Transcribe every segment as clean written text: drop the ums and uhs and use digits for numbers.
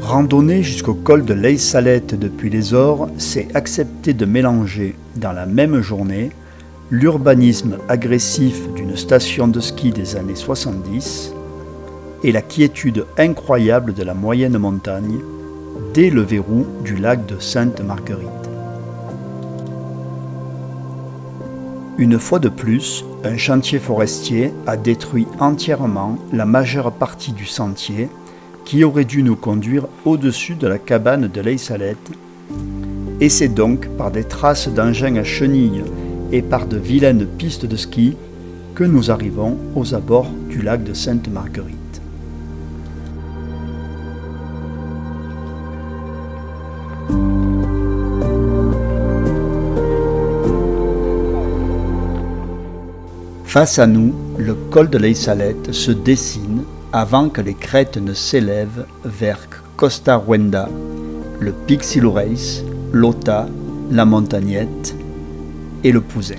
Randonner jusqu'au col de l'Eysalette depuis les Ors, c'est accepter de mélanger, dans la même journée, l'urbanisme agressif d'une station de ski des années 70 et la quiétude incroyable de la moyenne montagne, dès le verrou du lac de Sainte-Marguerite. Une fois de plus, un chantier forestier a détruit entièrement la majeure partie du sentier qui aurait dû nous conduire au-dessus de la cabane de l'Eysalette, et c'est donc par des traces d'engins à chenilles et par de vilaines pistes de ski que nous arrivons aux abords du lac de Sainte-Marguerite. Face à nous, le col de l'Eysalette se dessine avant que les crêtes ne s'élèvent vers Costa Ruenda, le pic Silureis, l'Ota, la Montagnette et le Pouzenc.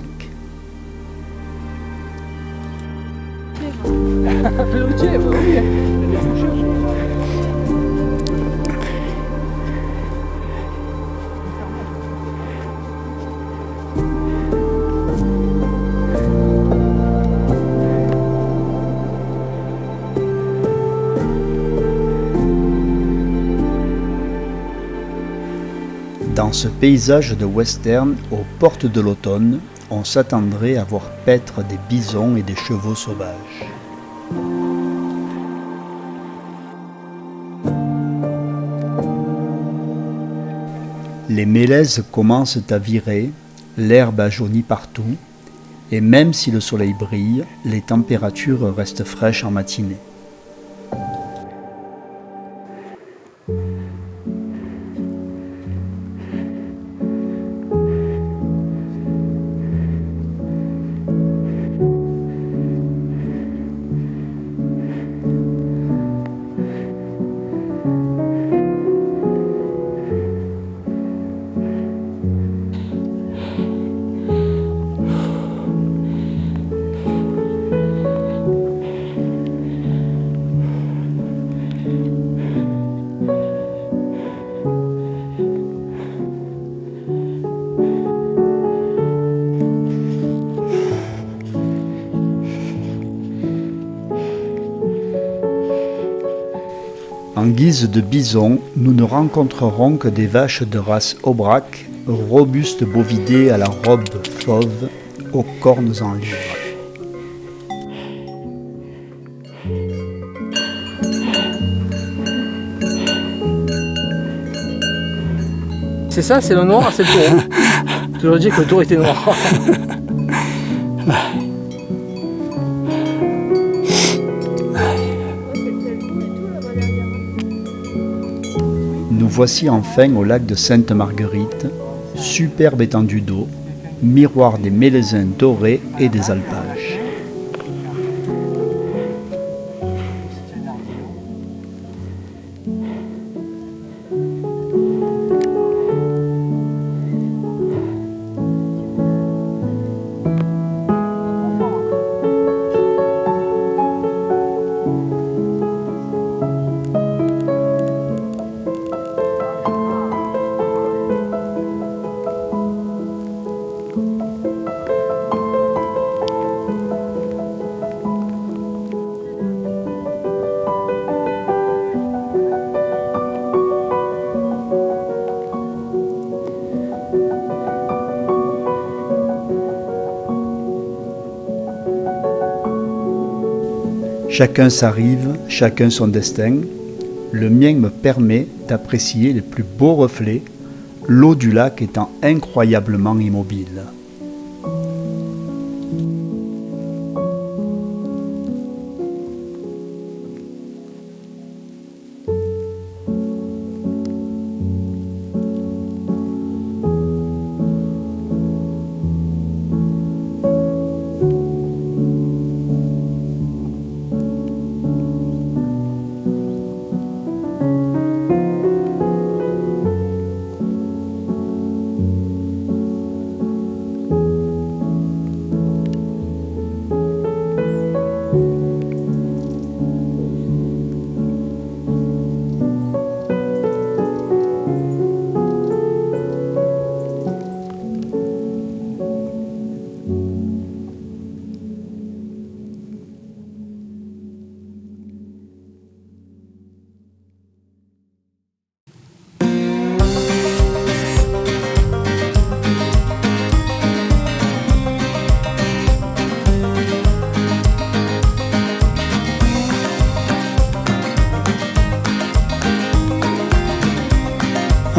Dans ce paysage de western, aux portes de l'automne, on s'attendrait à voir paître des bisons et des chevaux sauvages. Les mélèzes commencent à virer, l'herbe a jauni partout, et même si le soleil brille, les températures restent fraîches en matinée. En guise de bison, nous ne rencontrerons que des vaches de race Aubrac, robustes bovidés à la robe fauve, aux cornes en livre. C'est ça, c'est le noir, c'est le taureau. Je leur dis que le taureau était noir. Nous voici enfin au lac de Sainte-Marguerite, superbe étendue d'eau, miroir des mélésins dorés et des alpages. Chacun sa rive, chacun son destin. Le mien me permet d'apprécier les plus beaux reflets, l'eau du lac étant incroyablement immobile.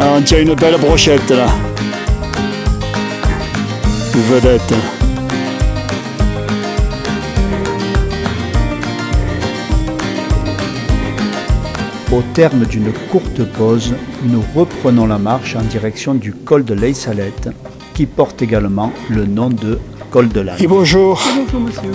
Alors on tient une belle brochette là. Vedette. Au terme d'une courte pause, nous reprenons la marche en direction du col de l'Eysalette, qui porte également le nom de col de l'Âne. Et bonjour. Bonjour monsieur.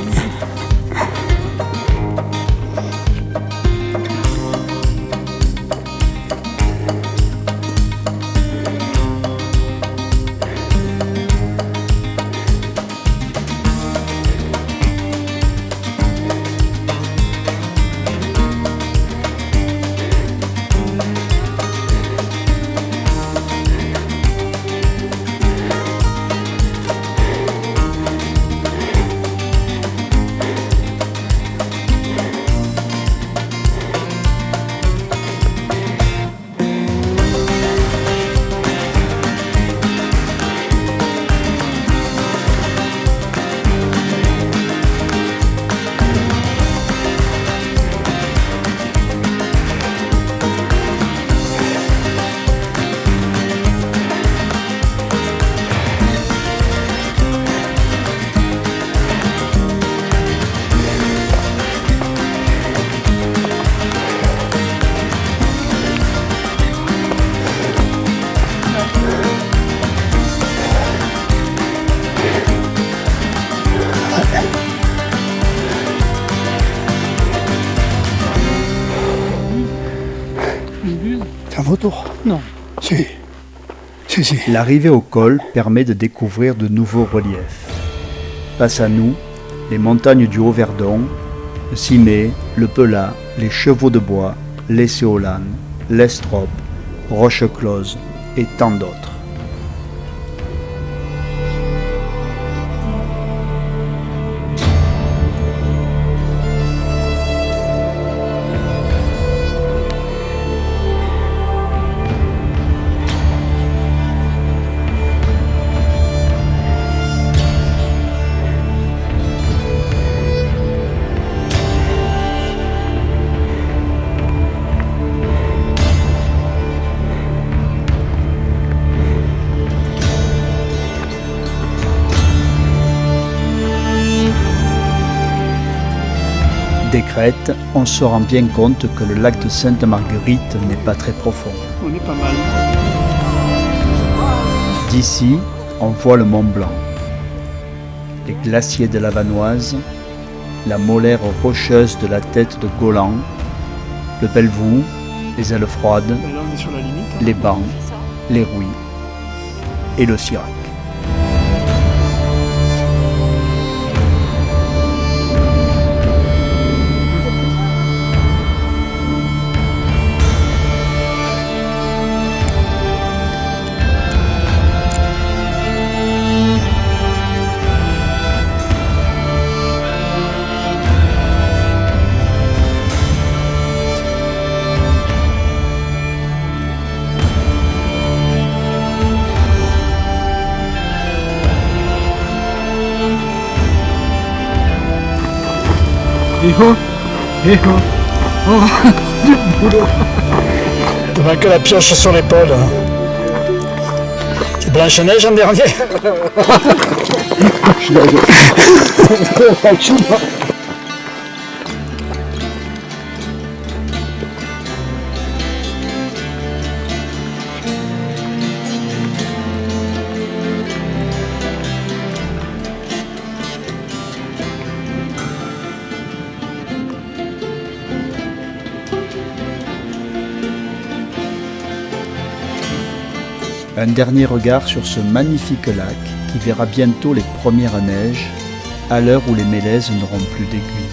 C'est un vautour? Non. Si. L'arrivée au col permet de découvrir de nouveaux reliefs. Face à nous, les montagnes du Haut-Verdon, le Cimée, le Pelat, les Chevaux de Bois, les Séolanes, l'Estrop, Rocheclose et tant d'autres. Des crêtes, on se rend bien compte que le lac de Sainte-Marguerite n'est pas très profond. On est pas mal. D'ici, on voit le Mont Blanc, les glaciers de la Vanoise, la molaire rocheuse de la tête de Golan, le Pelvoux, les ailes froides, Là on est sur la limite. les bancs, les rouilles et le Sirac. Devant que la pioche sur l'épaule. C'est Blanche-Neige en dernier. Un dernier regard sur ce magnifique lac qui verra bientôt les premières neiges, à l'heure où les mélèzes n'auront plus d'aiguilles.